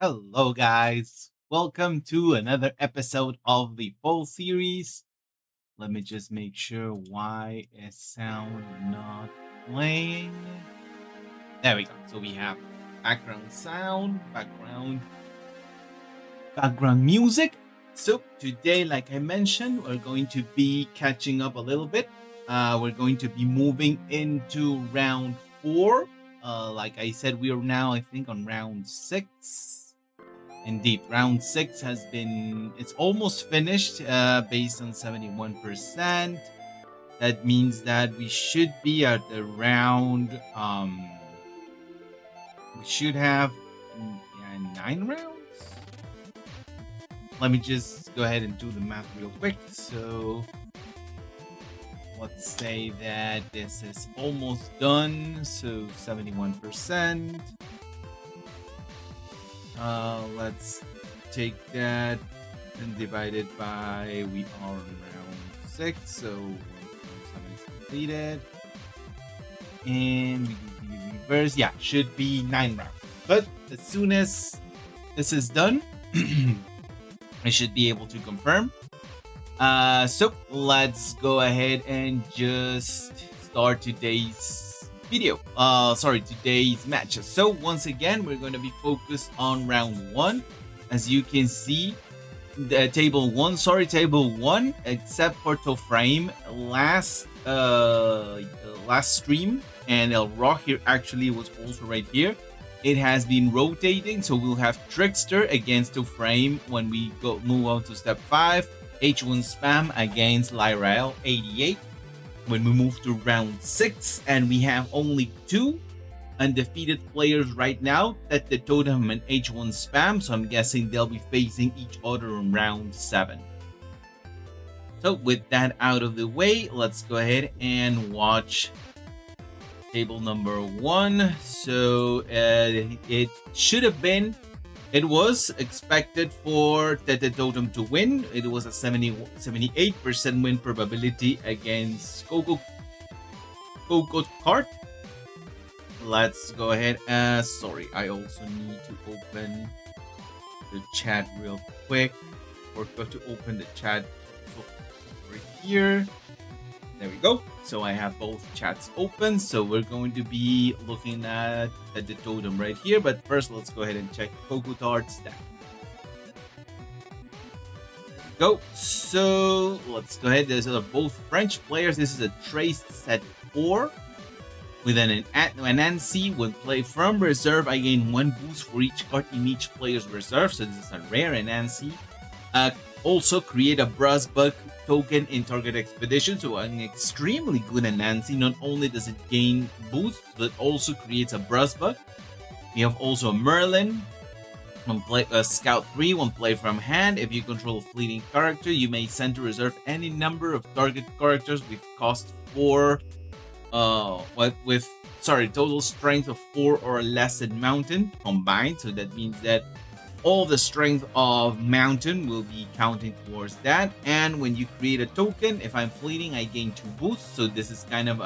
Hello, guys. Welcome to another episode of the full series. Let me just make sure why is sound not playing. There we go. So we have background sound, background music. So today, like I mentioned, we're going to be catching up a little bit. We're going to be moving into round 4. Like I said, we are now, I think, on round 6. Indeed, round 6 has been, it's almost finished based on 71%. That means that we should be at around, we should have 9 rounds. Let me just go ahead and do the math real quick. So let's say that this is almost done. So 71%. Let's take that and divide it by, we are on round 6, so 1.7 is completed. And we do the reverse. Yeah, should be 9 rounds. But as soon as this is done, I should be able to confirm. So let's go ahead and just start today's video. Today's matches. So once again, we're going to be focused on round 1. As you can see, the table 1, except for Tofraim last stream, and El Rock here actually was also right here. It has been rotating, so we'll have Trickster against Tofraim when we move on to step 5. H1 Spam against Lyrael 88 when we move to round 6, and we have only 2 undefeated players right now, that the Totem and H1 Spam, so I'm guessing they'll be facing each other in round 7. So with that out of the way, let's go ahead and watch table number 1. So it should have been, it was expected for Tete Totem to win. It was a 78% win probability against Coco Cart. Let's go ahead. Sorry, I also need to open the chat real quick. Forgot to open the chat over here. There we go. So I have both chats open. So we're going to be looking at the totem right here. But first, let's go ahead and check Coco Tart's stat. Go. So let's go ahead. These are both French players. This is a traced set 4. With an Anansi, when play from reserve, I gain 1 boost for each card in each player's reserve. So this is a rare Anansi. Also create a Brass Bug token in target expedition. So an extremely good Anansi. Not only does it gain boosts, but also creates a Brass Bug. We have also a Merlin. When play Scout 3, when play from hand, if you control a fleeting character, you may send to reserve any number of target characters with cost 4. Total strength of 4 or less in mountain combined. So that means that all the strength of mountain will be counting towards that. And when you create a token, if I'm fleeting, I gain 2 boosts. So this is kind of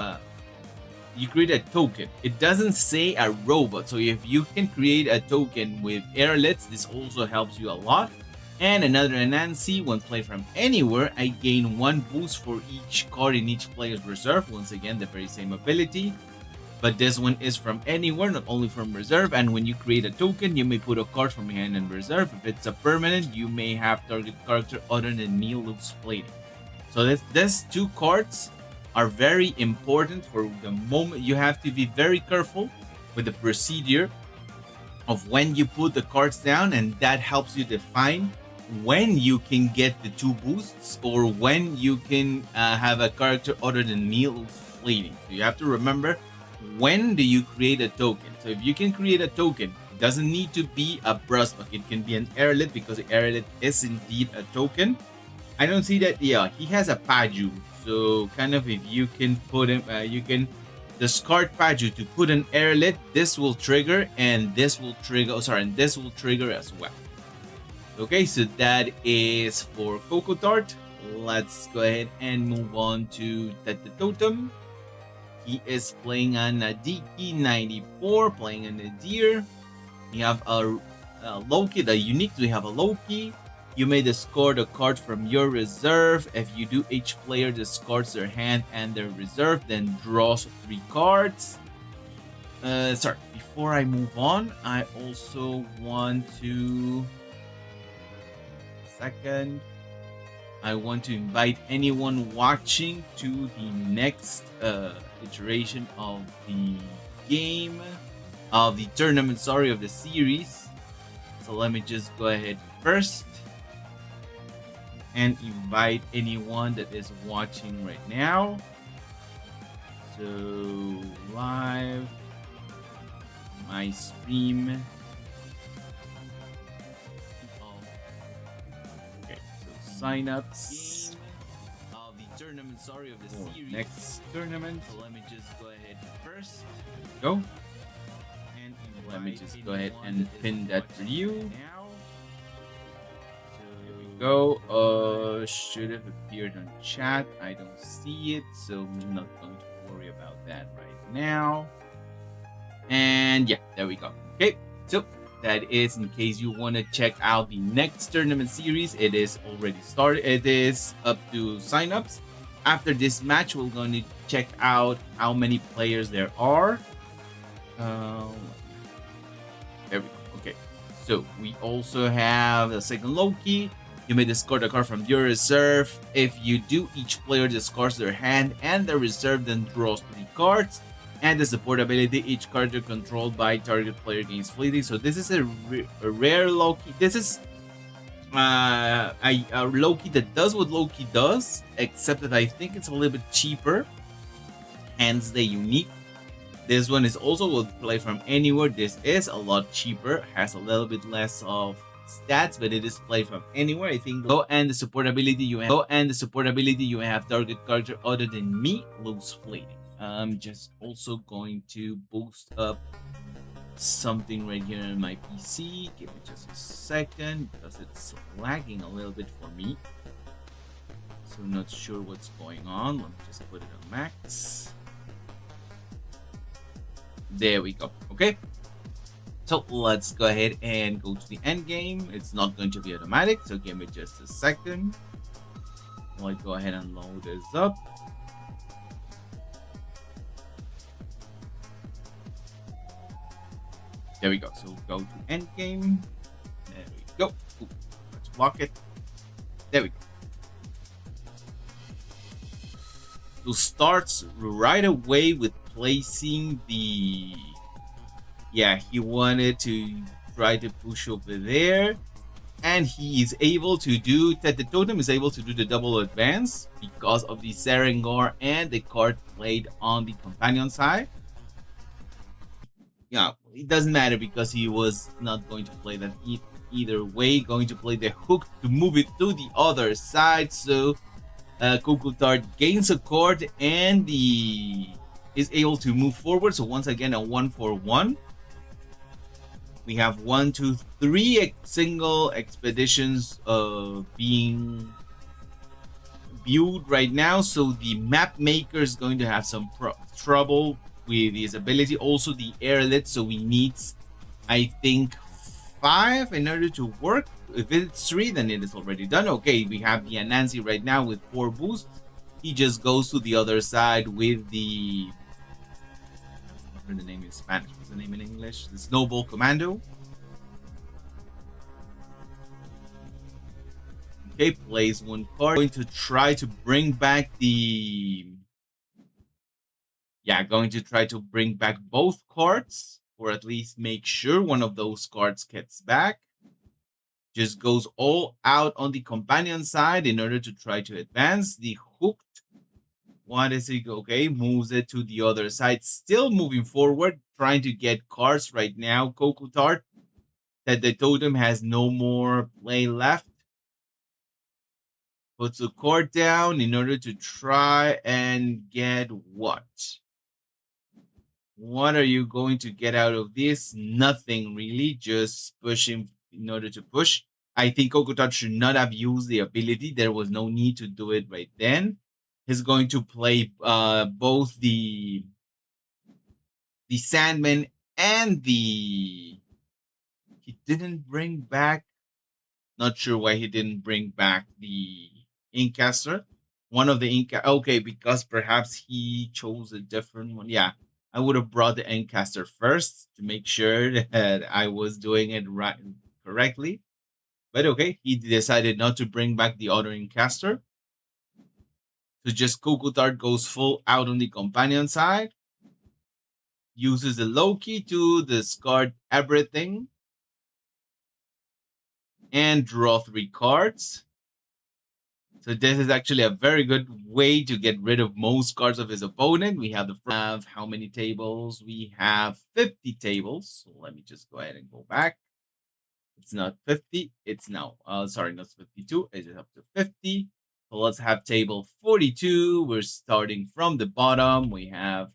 you create a token. It doesn't say a robot. So if you can create a token with airlets, this also helps you a lot. And another Anansi, when played from anywhere, I gain 1 boost for each card in each player's reserve. Once again, the very same ability. But this one is from anywhere, not only from reserve. And when you create a token, you may put a card from your hand in reserve. If it's a permanent, you may have target character other than me looks plated. So these 2 cards are very important for the moment. You have to be very careful with the procedure of when you put the cards down, and that helps you define when you can get the 2 boosts or when you can have a character other than Neil fleeting. So you have to remember, when do you create a token? So if you can create a token, it doesn't need to be a Brass Bug. It can be an airlet, because the airlet is indeed a token. I don't see that. Yeah, he has a Paju. So kind of, if you can put him, you can discard Paju to put an airlet. This will trigger, and this will trigger. And this will trigger as well. Okay, so that is for Coco Tart. Let's go ahead and move on to the Totem. He is playing on a Diki 94, playing on a Deer. We have a Loki, the unique, we have a Loki. You may discard a card from your reserve. If you do, each player discards their hand and their reserve, then draws 3 cards. Sorry, before I move on, I also want to. Second. I want to invite anyone watching to the next iteration of the game, of the tournament, sorry, of the series. So let me just go ahead first and invite anyone that is watching right now. So live, my stream. Okay, so sign-ups of the tournament, sorry, of the series. Next tournament. So let me just go ahead first. Go. And let me just go ahead and pin that for you. Go. Should have appeared on chat. I don't see it, so I'm not going to worry about that right now. And yeah, there we go. Okay, so that is in case you want to check out the next tournament series. It is already started. It is up to signups. After this match, we're going to check out how many players there are. There we go. Okay, so we also have the second Loki. You may discard a card from your reserve. If you do, each player discards their hand and their reserve, then draws 3 cards. And the support ability, each card you're controlled by target player gains fleeting. So this is a rare Loki. This is a Loki that does what Loki does, except that I think it's a little bit cheaper. Hence the unique. This one is also will play from anywhere. This is a lot cheaper, has a little bit less of stats, but it is played from anywhere. I think go and the support ability you have target character other than me lose fleeting. I'm just also going to boost up something right here in my PC. Give me just a second because it's lagging a little bit for me. So not sure what's going on. Let me just put it on max. There we go. Okay. So let's go ahead and go to the end game. It's not going to be automatic, so give me just a second. I'll go ahead and load this up. There we go. So go to end game. There we go. Ooh, let's block it. There we go. So starts right away with placing the. Yeah, he wanted to try to push over there, and he is able to do that. The totem is able to do the double advance because of the Sarengar and the card played on the companion side. Yeah, it doesn't matter because he was not going to play that either way. Going to play the hook to move it to the other side. So Kukultard gains a card and is able to move forward. So once again, a 1-for-1. We have 1, 2, 3 single expeditions being viewed right now. So the map maker is going to have some trouble with his ability. Also the airlet. So we need, I think, 5 in order to work. If it's 3, then it is already done. Okay, we have the Anansi right now with 4 boosts. He just goes to the other side with the. The name in Spanish. What's the name in English? The Snowball Commando. Okay, plays 1 card. Going to try to bring back the. Yeah, going to try to bring back both cards, or at least make sure one of those cards gets back. Just goes all out on the companion side in order to try to advance. The hooked. What is it? Okay, moves it to the other side. Still moving forward, trying to get cards right now. Kokutart, that the totem has no more play left. Puts the card down in order to try and get what? What are you going to get out of this? Nothing really, just pushing in order to push. I think Kokutart should not have used the ability. There was no need to do it right then. He's going to play both the Sandman and the didn't bring back. Not sure why he didn't bring back the Incaster. One of the Inca. Okay, because perhaps he chose a different one. Yeah, I would have brought the Incaster first to make sure that I was doing it right correctly. But okay, he decided not to bring back the other Incaster. So just Kokotart goes full out on the companion side. Uses the Loki to discard everything and draw 3 cards. So this is actually a very good way to get rid of most cards of his opponent. We have how many tables? We have 50 tables. So let me just go ahead and go back. It's not 50. It's now, sorry, not 52. It's up to 50. So let's have table 42. We're starting from the bottom. We have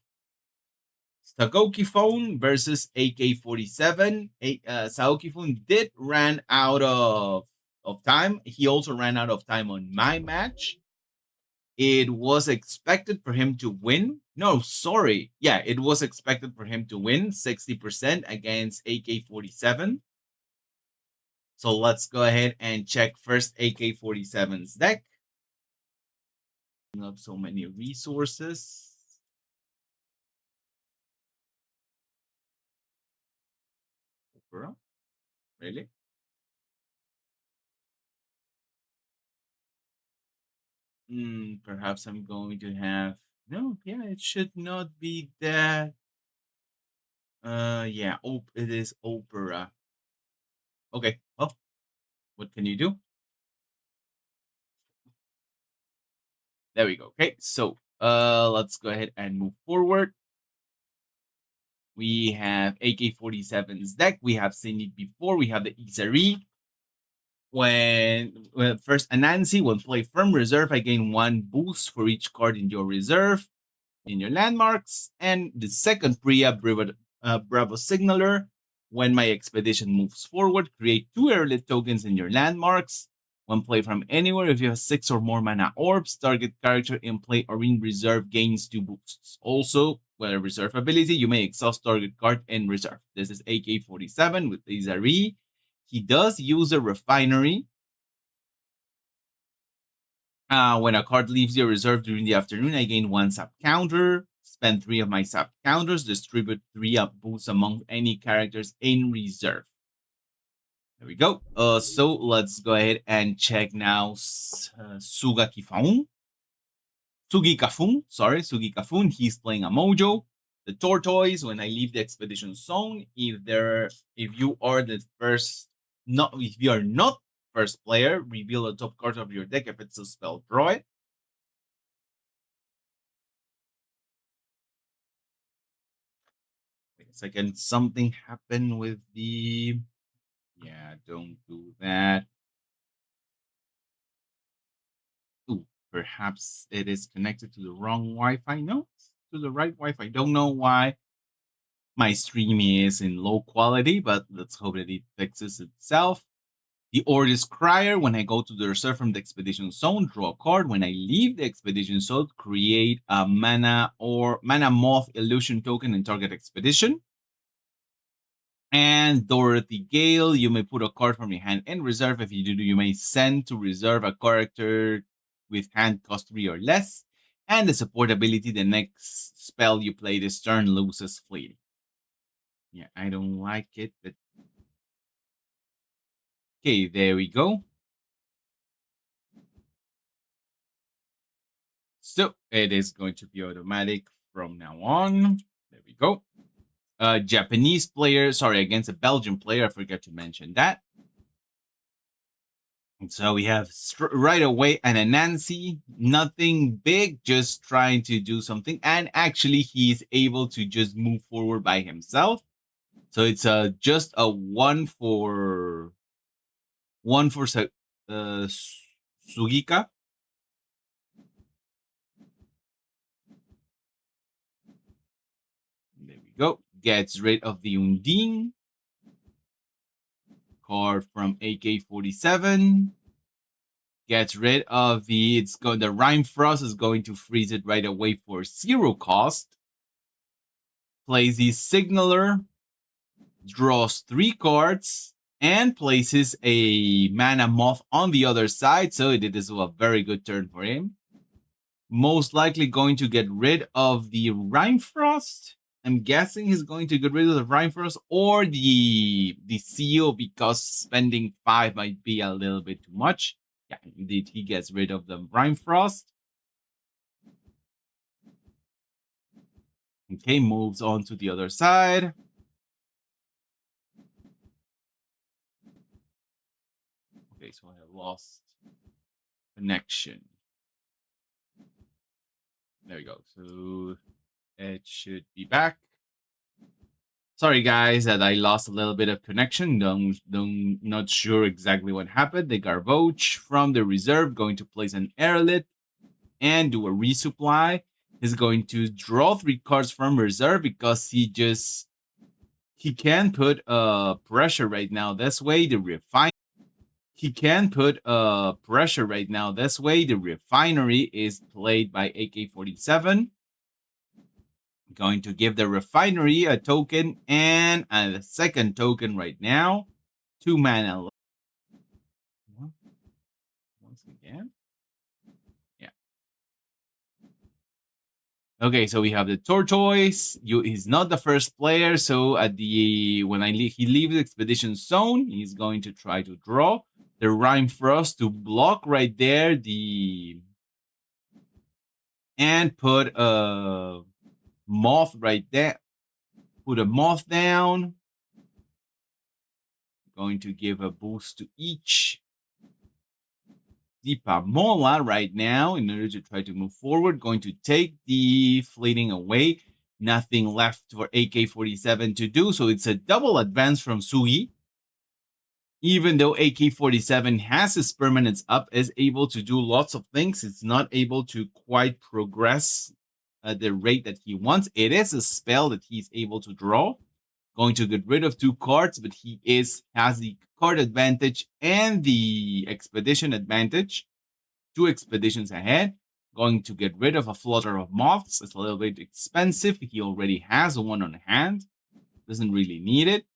Sagoki Phone versus AK-47. Sagoki Phone did ran out of time. He also ran out of time on my match. It was expected for him to win. No, sorry. Yeah, it was expected for him to win 60% against AK-47. So let's go ahead and check first AK-47's deck. Up so many resources. Really? Perhaps I'm going to have. No, yeah, it should not be that. Yeah, it is opera. Okay, well, what can you do? There we go. Okay, so let's go ahead and move forward. We have AK-47's deck. We have seen it before. We have the Isari. When first Anansi, when play from reserve, I gain 1 boost for each card in your reserve, in your landmarks. And the second Priya Bravo Signaler. When my expedition moves forward, create 2 airlift tokens in your landmarks. When play from anywhere, if you have 6 or more mana orbs, target character in play or in reserve gains 2 boosts. Also, when a reserve ability, you may exhaust target card in reserve. This is AK-47 with Izari. He does use a refinery. When a card leaves your reserve during the afternoon, I gain 1 sap counter. Spend 3 of my sap counters. Distribute 3 up boosts among any characters in reserve. There we go. So let's go ahead and check now Sugakifun. Sugikafun. He's playing a Mojo. The tortoise. When I leave the expedition zone, if you are the first, not if you are not first player, reveal the top card of your deck. If it's a spell, draw it. Wait a second. Something happened with the. Yeah, don't do that. Ooh, perhaps it is connected to the wrong Wi-Fi. No, it's to the right Wi-Fi. Don't know why my stream is in low quality, but let's hope that it fixes itself. The Ordis Crier. When I go to the reserve from the expedition zone, draw a card. When I leave the expedition zone, create a mana moth illusion token in target expedition. And Dorothy Gale, you may put a card from your hand in reserve. If you do, you may send to reserve a character with hand cost 3 or less. And the support ability, the next spell you play this turn loses fleeting. Yeah, I don't like it, but okay, there we go. So it is going to be automatic from now on. There we go. Japanese player, sorry, against a Belgian player. I forgot to mention that. And so we have right away an Anansi, nothing big, just trying to do something. And actually, he's able to just move forward by himself. So it's just a one for Sugika. There we go. Gets rid of the Undine card from AK-47. Gets rid of the Rhyme Frost is going to freeze it right away for 0 cost. Plays the Signaler, draws 3 cards, and places a mana moth on the other side. So it is a very good turn for him. Most likely going to get rid of the Rhymefrost. I'm guessing he's going to get rid of the Rhymefrost or the seal, because spending 5 might be a little bit too much. Yeah, indeed, he gets rid of the Rhymefrost. Okay, moves on to the other side. Okay, so I have lost connection. There we go. So it should be back. Sorry guys that I lost a little bit of connection. Not sure exactly what happened. The Garvoch from the reserve going to place an airlet and do a resupply. He's going to draw 3 cards from reserve because he can put pressure right now. This way the pressure right now. This way the refinery is played by AK-47. Going to give the refinery a token and a second token right now. 2 mana. Once again. Yeah. Okay, so we have the tortoise. He's not the first player, so at the when he leaves the expedition zone, he's going to try to draw the Rhymefrost to block right there and put a moth right there. Put a moth down. Going to give a boost to each. The Pamola right now, in order to try to move forward, going to take the fleeting away. Nothing left for AK-47 to do, so it's a double advance from Sugi. Even though AK-47 has his permanence up, is able to do lots of things, it's not able to quite progress at the rate that he wants. It is a spell that he's able to draw. Going to get rid of 2 cards, but he has the card advantage and the expedition advantage. 2 expeditions ahead. Going to get rid of a flutter of moths. It's a little bit expensive. He already has one on hand. Doesn't really need it.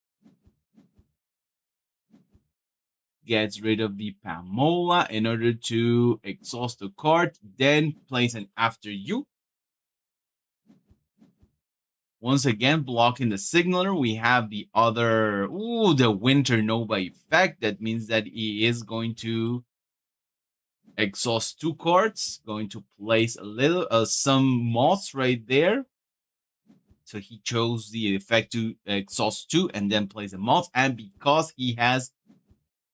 Gets rid of the Pamola in order to exhaust the card. Then place an After You. Once again, blocking the signaler, we have the other, the Winter Nova effect. That means that he is going to exhaust 2 cards. Going to place some moths right there. So he chose the effect to exhaust 2 and then place a moth. And because he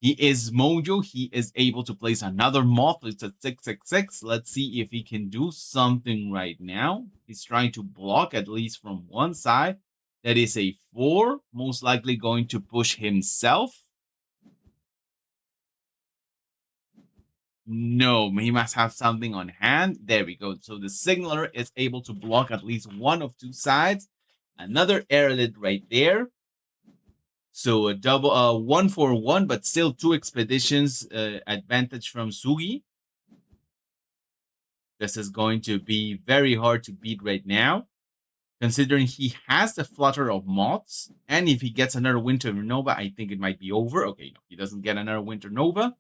is Mojo, he is able to place another moth. It's a 666. Let's see if he can do something right now. He's trying to block at least from one side. That is a 4. Most likely going to push himself. No, he must have something on hand. There we go. So the signaler is able to block at least one of 2 sides. Another airlet right there. So a double 1 for 1, but still 2 expeditions advantage from Sugi. This is going to be very hard to beat right now, considering he has the flutter of moths. And if he gets another Winter Nova, I think it might be over. Okay, no, he doesn't get another Winter Nova.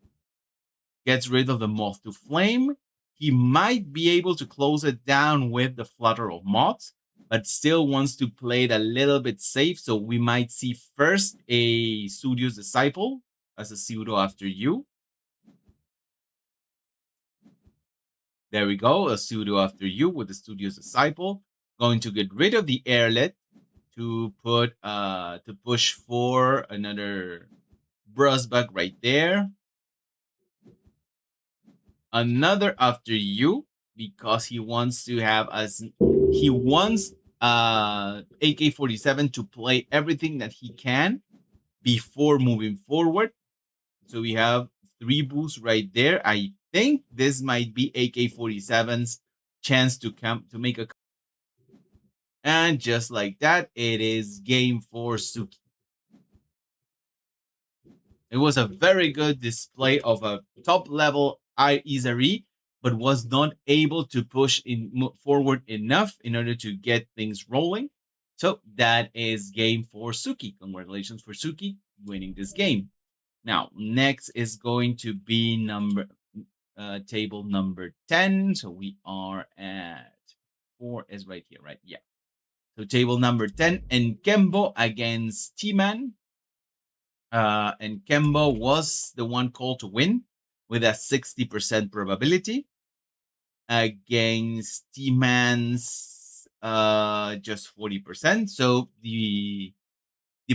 Gets rid of the Moth to Flame. He might be able to close it down with the flutter of moths, but still wants to play it a little bit safe. So we might see first a Studio's Disciple as a pseudo After You. There we go, a pseudo After You with the Studio's Disciple. Going to get rid of the airlet to put to push for another Brusbug right there. Another After You, because he wants to have AK-47 to play everything that he can before moving forward. So we have 3 boosts right there. I think this might be AK-47's chance to make a. And just like that, it is game for Suki. It was a very good display of a top level Izari, but was not able to push forward enough in order to get things rolling. So that is game for Suki. Congratulations for Suki winning this game. Now, next is going to be table number 10. So we are at 4 is right here, right? Yeah. So table number 10, and Kembo against T-Man. And Kembo was the one called to win with a 60% probability against T-Man's just 40%. So the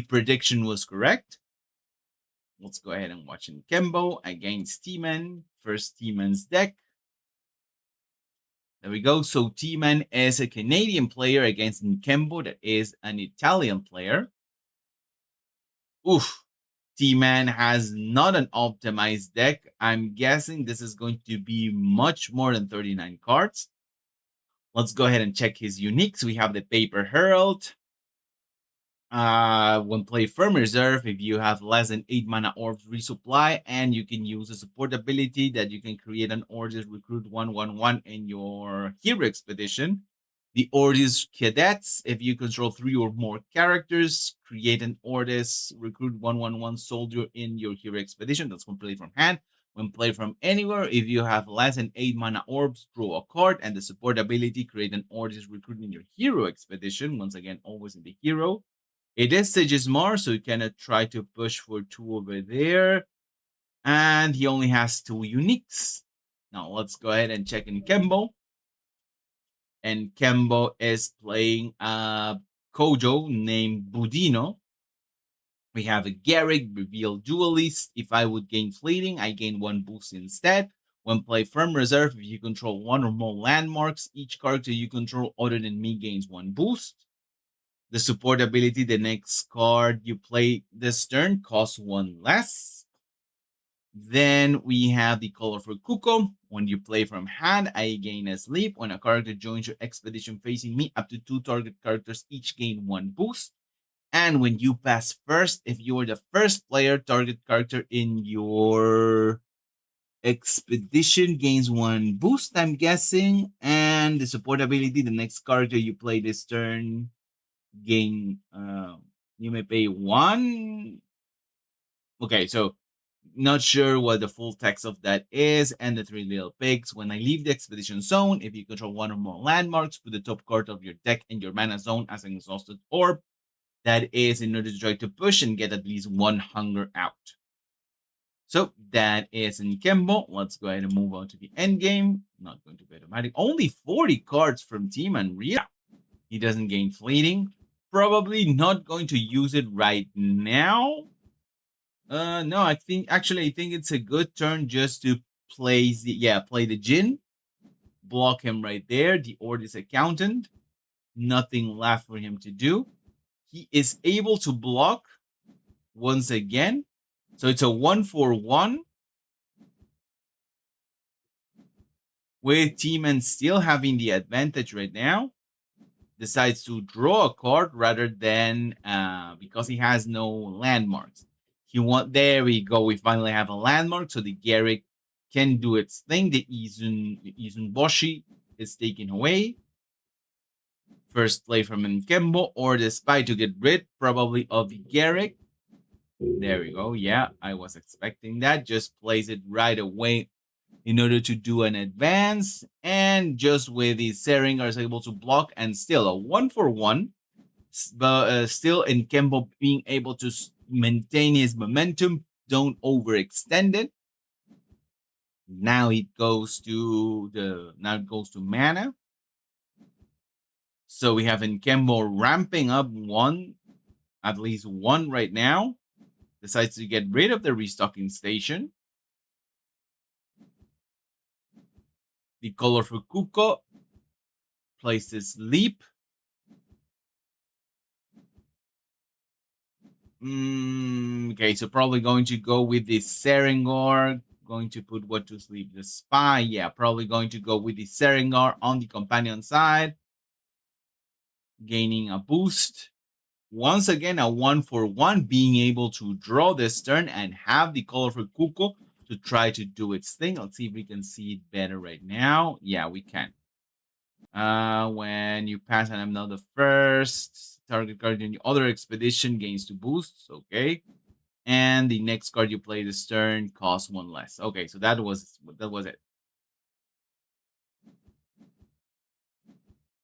prediction was correct. Let's go ahead and watch in Kembo against T-Man. First T-Man's deck. There we go. So T-Man is a Canadian player against Nkembo, that is an Italian player. Oof. T-Man has not an optimized deck. I'm guessing this is going to be much more than 39 cards. Let's go ahead and check his uniques. We have the Paper Herald. When play Firm Reserve, if you have less than 8 mana orbs, resupply, and you can use a support ability that you can create an Ordis Recruit 1/1/1 in your Hero Expedition. The Ordis Cadets, if you control 3 or more characters, create an Ordis Recruit 1/1/1 soldier in your Hero Expedition. That's when played from hand. When played from anywhere, if you have less than 8 mana orbs, draw a card, and the support ability, create an Ordis Recruit in your Hero Expedition. Once again, always in the Hero. It is Sigismar, so you cannot try to push for 2 over there. And he only has 2 uniques. Now let's go ahead and check in Kembo. And Kembo is playing a Kojo named Budino. We have a Garrick, Reveal Duelist. If I would gain Fleeting, I gain 1 boost instead. When play Firm Reserve, if you control 1 or more landmarks, each character you control other than me gains 1 boost. The support ability, the next card you play this turn costs 1 less. Then we have the Colorful Kuko. When you play from hand, I gain a sleep. When a character joins your expedition facing me, up to 2 target characters each gain 1 boost. And when you pass first, if you are the first player, target character in your expedition gains 1 boost, I'm guessing. And the support ability, the next character you play this turn gain you may pay 1. Okay, so not sure what the full text of that is. And the 3 little pigs. When I leave the expedition zone, if you control 1 or more landmarks, put the top card of your deck in your mana zone as an exhausted orb. That is in order to try to push and get at least 1 hunger out. So that is in Kembo. Let's go ahead and move on to the end game. Not going to be automatic. Only 40 cards from Team Unreal. He doesn't gain Fleeting. Probably not going to use it right now. No, I think it's a good turn just to play the Jin. Block him right there. The Ordis Accountant. Nothing left for him to do. He is able to block once again. So it's a 1/1 with T-Man still having the advantage right now. Decides to draw a card rather than because he has no landmarks. There we go. We finally have a landmark, so the Garrick can do its thing. The Izun Boshi is taken away. First play from Nkembo or the Spy to get rid probably of the Garrick. There we go. Yeah, I was expecting that. Just plays it right away in order to do an advance. And just with the Seringar is able to block and still a 1/1. But still in Kembo being able to maintain his momentum. Don't overextend it. Now it goes to mana. So we have Nkembo ramping up at least one right now. Decides to get rid of the restocking station. The Colorful Kuko places Leap. Okay, so probably going to go with the Seringar. Going to put what to sleep? The Spy. Yeah, probably going to go with the Seringar on the companion side. Gaining a boost. Once again, a 1/1, being able to draw this turn and have the Colorful Kuko to try to do its thing. Let's see if we can see it better right now. Yeah, we can. When you pass and I'm now the first target card in the other expedition gains 2 boosts. Okay. and the next card you play this turn costs one less. Okay, so that was it.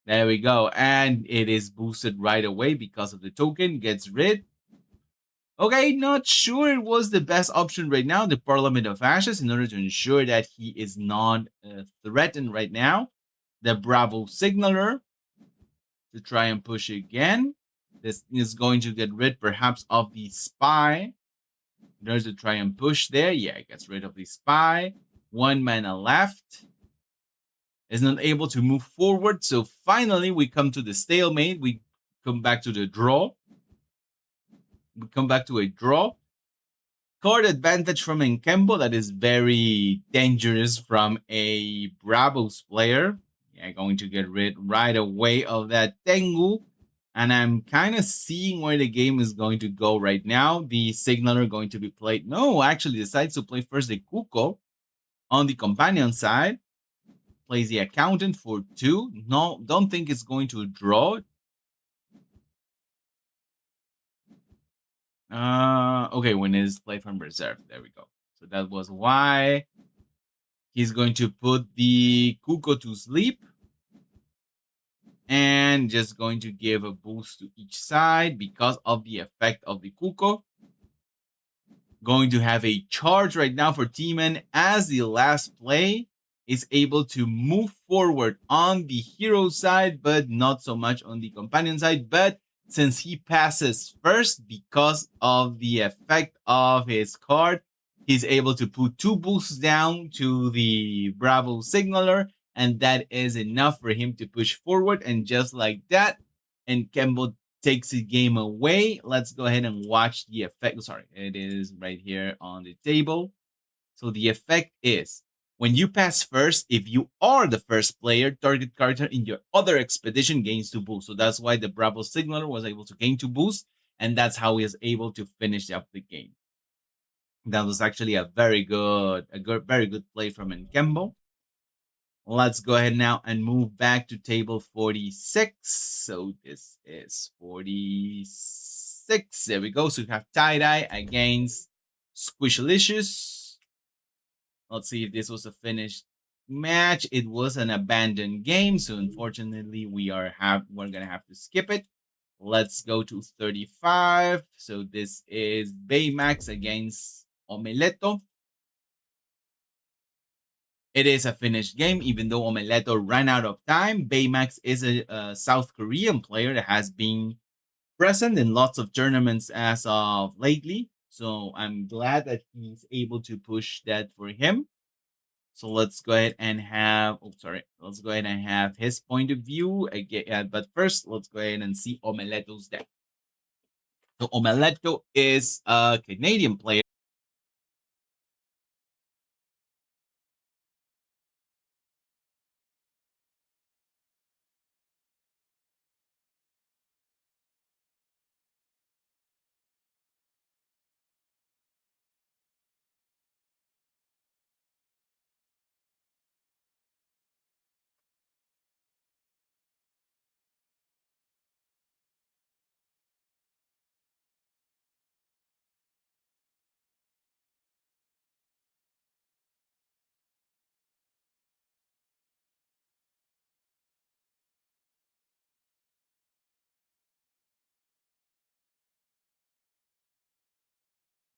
There we go, and it is boosted right away because of the token. Gets rid. Okay, not sure it was the best option right now, the Parliament of Ashes, in order to ensure that he is not threatened right now. The Bravo Signaler to try and push again. This is going to get rid perhaps of the Spy. In order to try and push there. Yeah, it gets rid of the Spy. 1 mana left. Is not able to move forward. So finally we come to the stalemate. We come back to the draw. We come back to a draw. Card advantage from Enkembo that is very dangerous from a Bravos player. Yeah, going to get rid right away of that Tengu. And I'm kind of seeing where the game is going to go right now. The Signaler going to be played. No, actually decides to play first the Kuko on the companion side. Plays the Accountant for 2. No, don't think it's going to draw. Okay, when it is played from reserve. There we go. So that was why. He's going to put the Kuko to sleep. And just going to give a boost to each side because of the effect of the Kuko. Going to have a charge right now for T-Man as the last play is able to move forward on the hero side, but not so much on the companion side. But since he passes first because of the effect of his card, he's able to put 2 boosts down to the Bravo Signaler, and that is enough for him to push forward. And just like that, and Kembo takes the game away. Let's go ahead and watch the effect. Sorry, it is right here on the table. So the effect is when you pass first, if you are the first player, target character in your other expedition gains 2 boosts. So that's why the Bravo Signaler was able to gain 2 boosts, and that's how he is able to finish up the game. That was actually a very good play from Nkembo. Let's go ahead now and move back to table 46. So this is 46. There we go. So we have Tie-Dye against Squishalicious. Let's see if this was a finished match. It was an abandoned game, so unfortunately we're gonna have to skip it. Let's go to 35. So this is Baymax against Omeleto. It is a finished game, even though Omeleto ran out of time. Baymax is a South Korean player that has been present in lots of tournaments as of lately. So I'm glad that he's able to push that for him. So let's go ahead and have, let's go ahead and have his point of view again. But first, let's go ahead and see Omeleto's deck. So Omeleto is a Canadian player.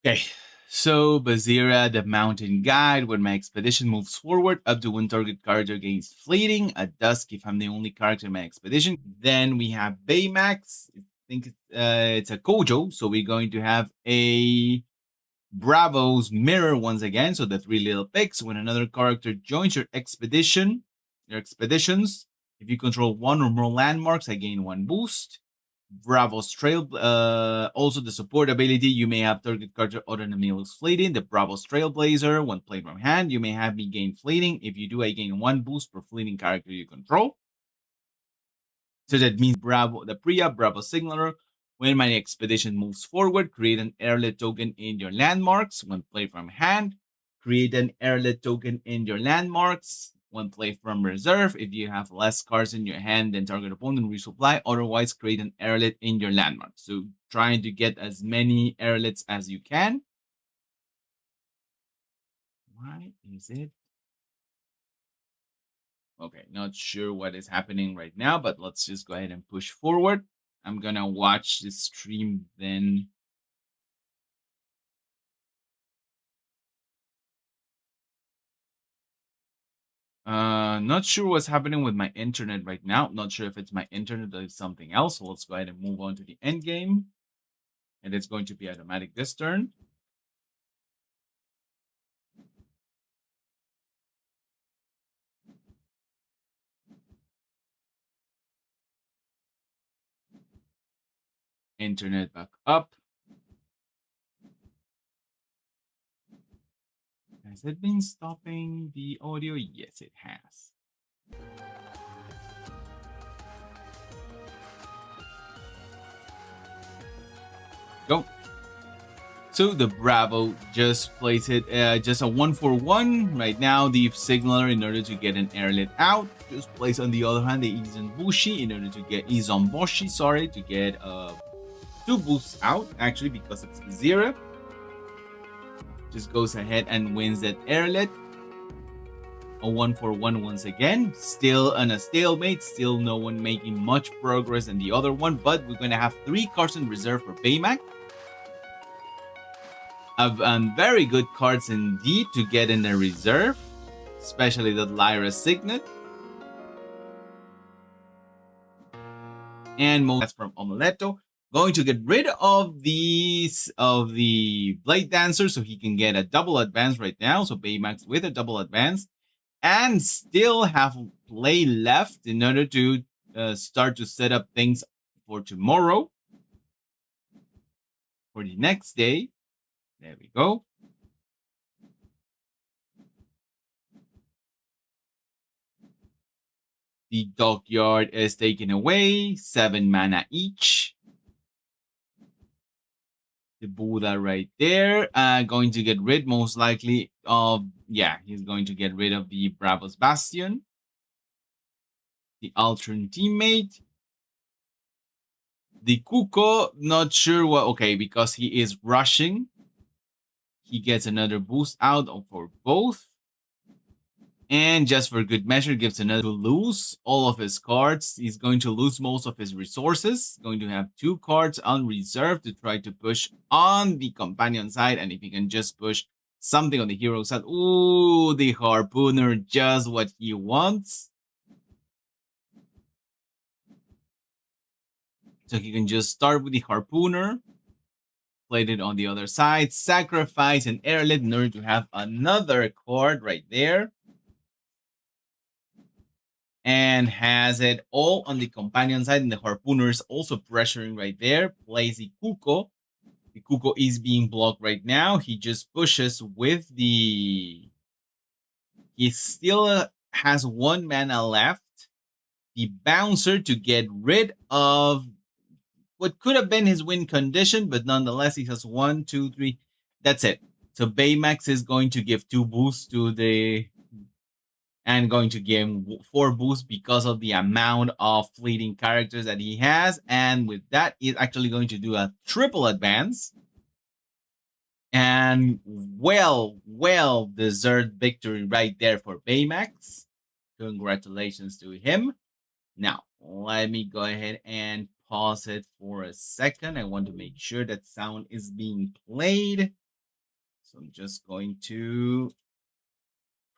Okay, so Bazira, the mountain guide. When my expedition moves forward, up to 1 target character gains fleeting. At dusk, if I'm the only character in my expedition. Then we have Baymax. I think it's a Kojo. So we're going to have a Bravo's mirror once again. So the 3 little pigs. When another character joins your expeditions, if you control 1 or more landmarks, I gain 1 boost. Bravo's Trail. Also, the support ability, you may have target character other than Emilio's fleeting. The Bravo's Trailblazer, when played from hand, you may have me gain fleeting. If you do, I gain 1 boost per fleeting character you control. So that means the Priya Bravo Signaler. When my expedition moves forward, create an airlet token in your landmarks. When played from hand, create an airlet token in your landmarks. One play from reserve. If you have less cards in your hand than target opponent, resupply. Otherwise, create an airlet in your landmark. So trying to get as many airlets as you can. Why is it? Okay, not sure what is happening right now, but let's just go ahead and push forward. I'm gonna watch the stream then. Not sure what's happening with my internet right now. Not sure if it's my internet or something else. So let's go ahead and move on to the end game. And it's going to be automatic this turn. Internet back up. Has it been stopping the audio? Yes, it has. Go. So the Bravo just plays it just a 1-for-1 right now. The Signaler, in order to get an airlet out, just plays on the other hand the Izanboshi in order to get Izanboshi, sorry, to get 2 boosts out actually because it's 0. Just goes ahead and wins that airlet. A 1-for-1 once again. Still on a stalemate. Still no one making much progress in the other one, but we're gonna have 3 cards in reserve for Baymax. Very good cards indeed to get in the reserve, especially the Lyra Signet. And most from Omeletto. Going to get rid of the Blade Dancer so he can get a double advance right now. So Baymax with a double advance. And still have play left in order to start to set up things for tomorrow. For the next day. There we go. The Dockyard is taken away. 7 mana each. The Buddha right there. Going to get rid most likely of, yeah, he's going to get rid of the Bravos Bastion. The alternate teammate. The Kuko, not sure what, okay, because he is rushing. He gets another boost out for both. And just for good measure, gives another to lose all of his cards. He's going to lose most of his resources. Going to have 2 cards on reserve to try to push on the companion side. And if he can just push something on the hero side. Ooh, the Harpooner, just what he wants. So he can just start with the Harpooner. Played it on the other side. Sacrifice an airlet in order to have another card right there. And has it all on the companion side, and the Harpooner is also pressuring right there. Plays the Kuko. The Kuko is being blocked right now. He just pushes with the... He still has 1 mana left. The Bouncer to get rid of what could have been his win condition, but nonetheless, he has 1, 2, 3. That's it. So Baymax is going to give 2 boosts to the... and going to give him 4 boosts because of the amount of fleeting characters that he has. And with that, he's actually going to do a triple advance. And well deserved victory right there for Baymax. Congratulations to him. Now, let me go ahead and pause it for a second. I want to make sure that sound is being played. So I'm just going to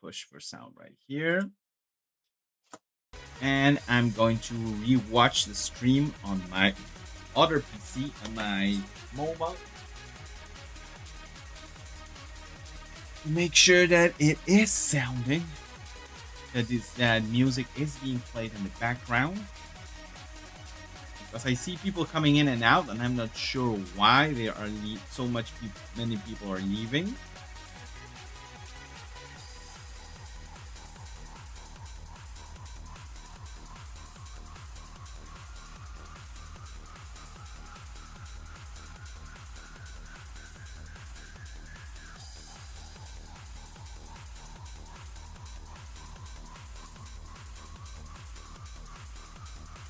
push for sound right here. And I'm going to rewatch the stream on my other PC, on my mobile. Make sure that it is sounding, that music is being played in the background. Because I see people coming in and out, and I'm not sure why there are many people are leaving.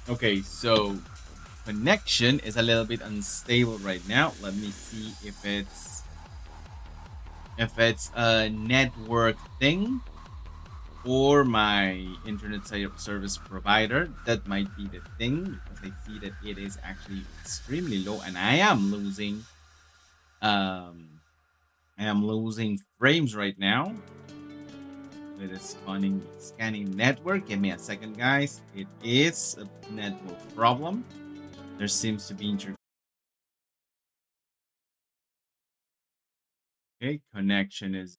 Okay, so connection is a little bit unstable right now. Let me see if it's a network thing or my internet service provider. That might be the thing, because I see that it is actually extremely low and um I am losing frames right now. It is scanning network. Give me a second, guys. It is a network problem. There seems to be okay, connection is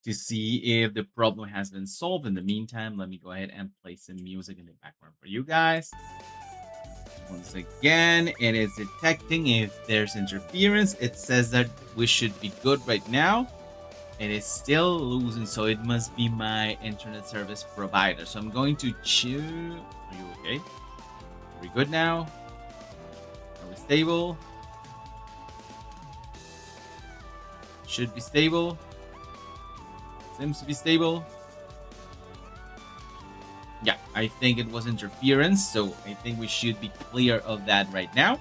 to see if the problem has been solved. In the meantime, let me go ahead and play some music in the background for you guys. Once again, it is detecting if there's interference. It says that we should be good right now. It is still losing, so it must be my internet service provider. So I'm going to choose. Are you okay? Are we good now? Are we stable? Should be stable. Seems to be stable. Yeah, I think it was interference, so I think we should be clear of that right now.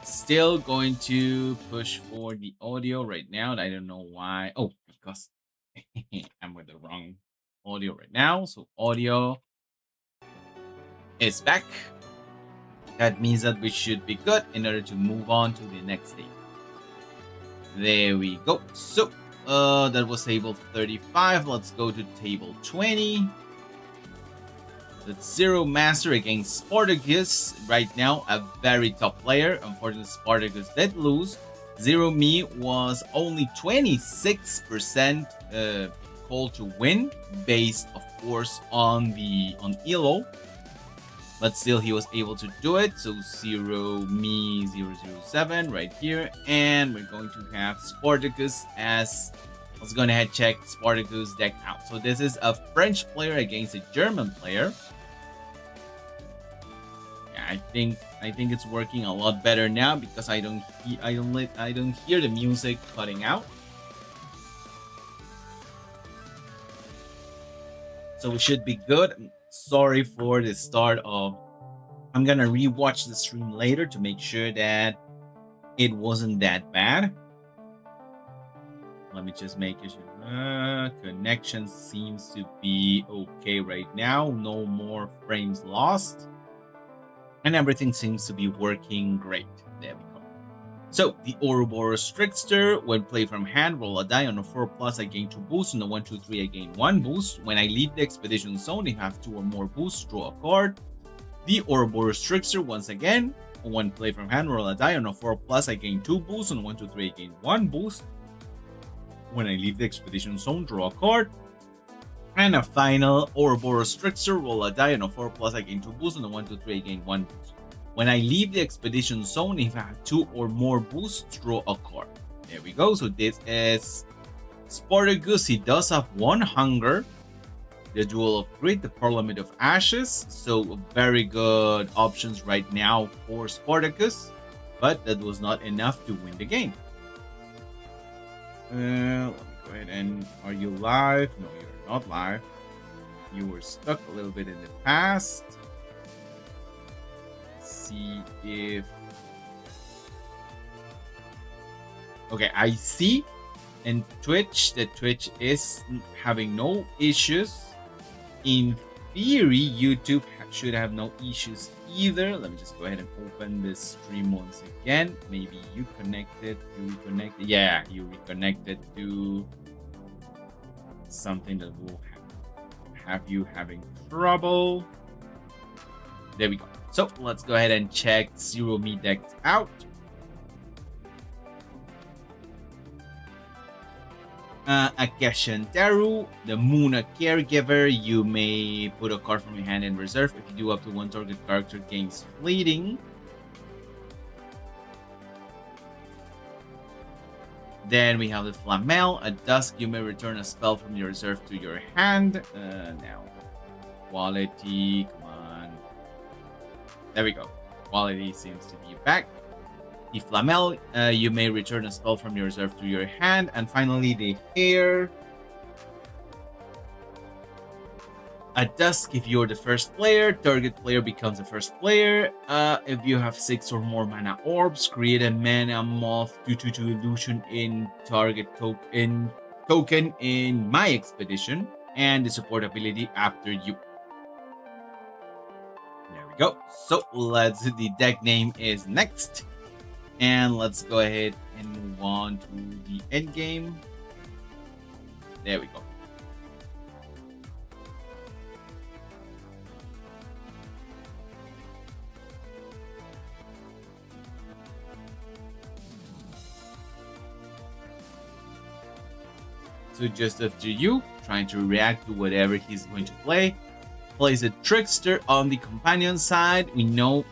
Still going to push for the audio right now. I don't know why. Oh, because I'm with the wrong audio right now. So audio is back. That means that we should be good in order to move on to the next stage. There we go. So that was table 35. Let's go to table 20. That's Zero Master against Spartacus. Right now, a very top player. Unfortunately, Spartacus did lose. Zero Me was only 26% call to win, based, of course, on ELO. But still, he was able to do it. So Zero Me 007 right here. And we're going to have Spartacus as... Let's go ahead and check Spartacus deck out. So this is a French player against a German player. Yeah, I think it's working a lot better now, because I don't hear the music cutting out. So we should be good. Sorry for the start of... I'm gonna rewatch the stream later to make sure that it wasn't that bad. Let me just make it sure. Connection seems to be okay right now. No more frames lost. And everything seems to be working great. There we go. So, the Ouroboros Trickster. When played from hand, roll a die. On a 4+, I gain 2 boosts. On a 1-2-3, I gain 1 boost. When I leave the expedition zone, if I have 2 or more boosts, draw a card. The Ouroboros Trickster, once again. When played from hand, roll a die. On a 4+, I gain 2 boosts. On a 1-2-3, I gain 1 boost. When I leave the expedition zone, draw a card. And a final Ouroboros Trickster, roll a die. On a 4+, I gain 2 boosts. On a 1-2-3, I gain 1 boost. When I leave the expedition zone, if I have 2 or more boosts, draw a card. There we go. So this is Spartacus. He does have 1 hunger. The Duel of Grit, the Parliament of Ashes. So very good options right now for Spartacus. But that was not enough to win the game. Let me go ahead and... Are you live? No, you're not live. You were stuck a little bit in the past. Let's see if... Okay, I see in Twitch that Twitch is having no issues. In theory, YouTube should have no issues either. Let me just go ahead and open this stream once again. Maybe you reconnected. Yeah, you reconnected to something that will have you having trouble. There we go. So let's go ahead and check Zero Me deck out. Akeshantaru, the Muna Caregiver. You may put a card from your hand in reserve. If you do, up to 1 target character gains fleeting. Then we have the Flamel. At dusk, you may return a spell from your reserve to your hand. Now, quality, come on. There we go. Quality seems to be back. The Flamel, you may return a spell from your reserve to your hand. And finally, the Hair. At dusk, if you're the first player, target player becomes the first player. If you have 6 or more mana orbs, create a mana moth 2/2 illusion in token in my expedition, and the support ability after you. There we go. So the deck name is next, and let's go ahead and move on to the end game. There we go. So just after you, trying to react to whatever he's going to play. Plays a Trickster on the companion side. We know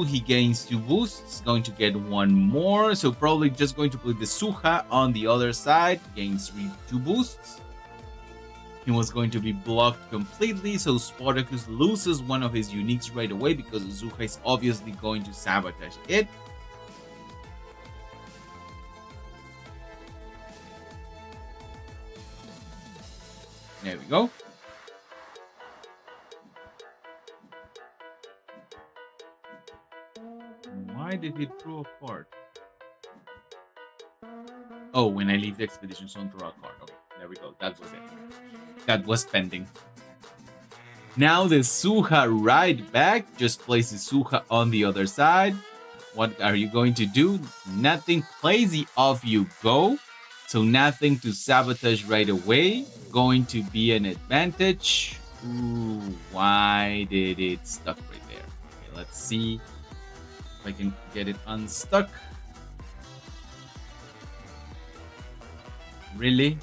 he gains 2 boosts, going to get 1 more. So probably just going to put the Suha on the other side, gains 2 boosts. He was going to be blocked completely, so Spartacus loses one of his uniques right away because Zuha is obviously going to sabotage it. There we go. Why did he throw a card? Oh, when I leave the expedition zone, throw a card. Okay, there we go. That was it. That was pending. Now the Suha right back. Just place the Suha on the other side. What are you going to do? Nothing. Plays the off you go. So nothing to sabotage right away. Going to be an advantage. Ooh, why did it stuck right there? Okay, let's see if I can get it unstuck. Really?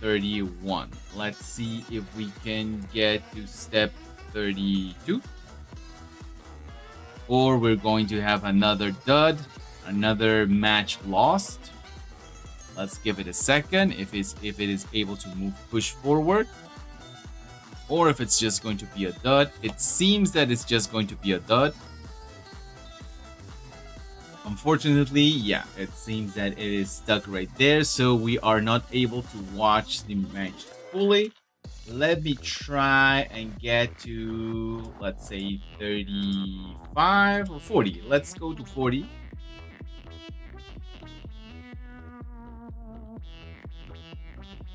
31. Let's see if we can get to step 32. Or we're going to have another dud, another match lost. Let's give it a second if it is able to push forward. Or if it's just going to be a dud. It seems that it's just going to be a dud. Unfortunately, yeah, it seems that it is stuck right there, so we are not able to watch the match fully. Let me try and get to, let's say, 35 or 40. Let's go to 40.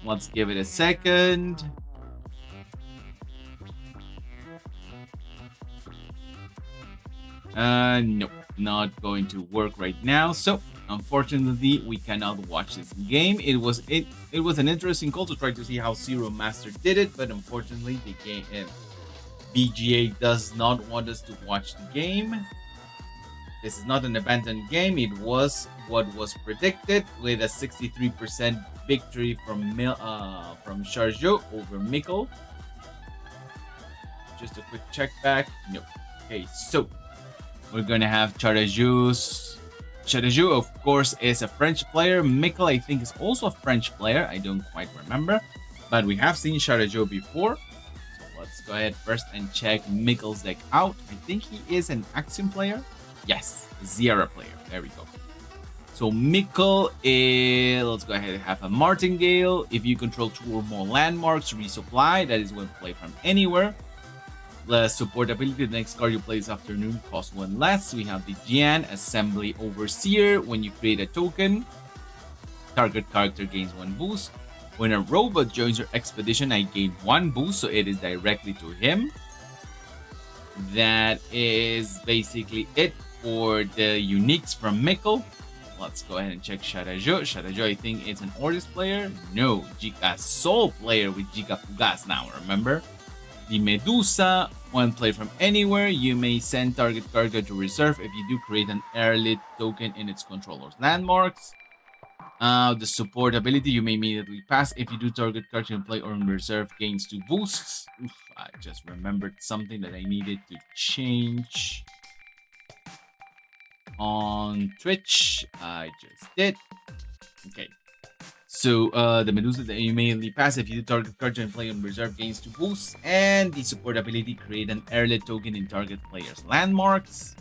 Let's give it a second. Nope, not going to work right now. So unfortunately, we cannot watch this game. It was an interesting call to try to see how Zero Master did it, but unfortunately, the game BGA does not want us to watch the game. This is not an abandoned game. It was what was predicted, with a 63% victory from Chargeau over Mikkel. Just a quick check back. No. Okay, so we're gonna have Charajou. Charajou, of course, is a French player. Mikkel, I think, is also a French player. I don't quite remember, but we have seen Charajou before. So let's go ahead first and check Mikkel's deck out. I think he is an Axiom player. Yes, Zierra player. There we go. So Mikkel, let's go ahead and have a Martingale. If you control 2 or more landmarks, resupply. That is when play from anywhere. The support ability, the next card you play this afternoon costs 1 less. We have the Jian Assembly Overseer. When you create a token, target character gains 1 boost. When a robot joins your expedition, I gain 1 boost, so it is directly to him. That is basically it for the uniques from Mikkel. Let's go ahead and check Charajou. Charajou, I think, is an Ordis player. No, Jika Soul player with Jika Fugas now, remember? The Medusa, when played from anywhere, you may send target character to reserve if you do create an airlit token in its controller's landmarks. The support ability, you may immediately pass if you do target character in play or in reserve gains 2 boosts. Oof, I just remembered something that I needed to change on Twitch. I just did. Okay. So the Medusa that you immediately pass if you do target character and play on reserve gains 2 boosts, and the support ability create an airlit token in target player's landmarks.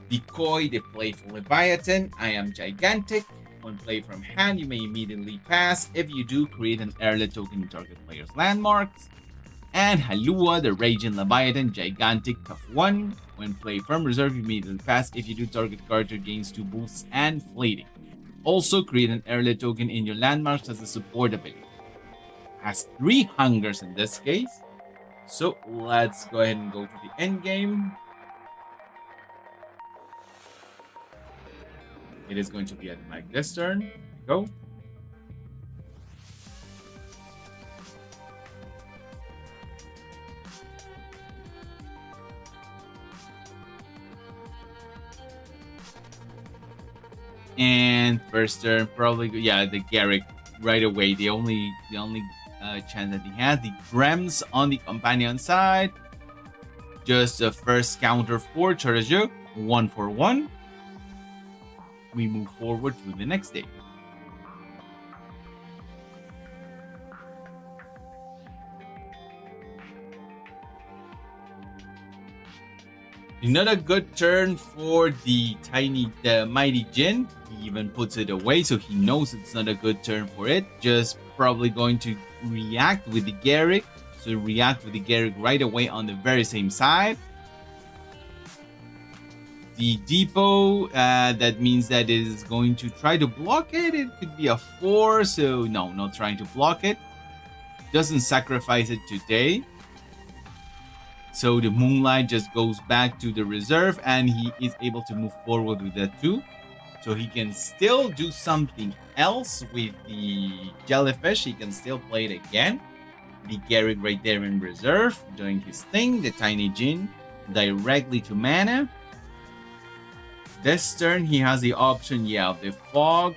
Decoy, the playful Leviathan. I am gigantic. When played from hand, you may immediately pass. If you do, create an airlet token in target player's landmarks. And Halua, the Raging Leviathan, Gigantic, tough 1. When played from reserve, you immediately pass. If you do, target character gains 2 boosts and fleeting. Also, create an airlet token in your landmarks as a support ability. Has 3 hungers in this case. So let's go ahead and go to the end game. It is going to be like this turn. Here we go. And first turn, probably, yeah, the Garrick right away. The only chance that he has. The Brems on the companion side. Just the first counter for Charajo. 1 for 1. We move forward to the next day. Not a good turn for the mighty Jin. He even puts it away, so he knows it's not a good turn for it. Just probably going to react with the Garrick. So react with the Garrick right away on the very same side. The depot, that means that it is going to try to block it. It could be a 4, so no, not trying to block it. Doesn't sacrifice it today. So the Moonlight just goes back to the reserve and he is able to move forward with that too. So he can still do something else with the Jellyfish. He can still play it again. The Garrick right there in reserve, doing his thing. The Tiny Jin directly to mana. This turn, he has the option, of the Fog.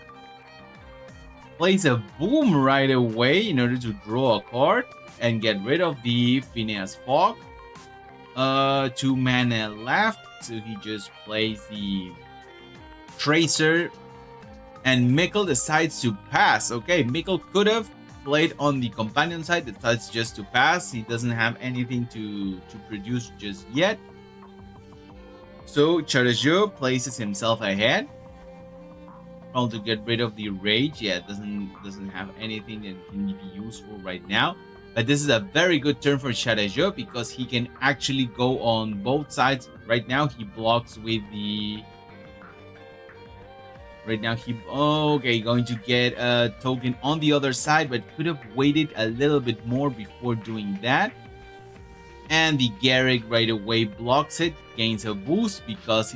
Plays a Boom right away in order to draw a card and get rid of the Phineas Fog. 2 mana left, so he just plays the Tracer. And Mikkel decides to pass. Okay, Mikkel could have played on the companion side, decides just to pass. He doesn't have anything to produce just yet. So Charajo places himself ahead. Probably to get rid of the rage. Yeah, doesn't have anything that can be useful right now. But this is a very good turn for Charajo because he can actually go on both sides. Right now he blocks with the... Right now going to get a token on the other side, but could have waited a little bit more before doing that. And the Garrick right away blocks it, gains a boost because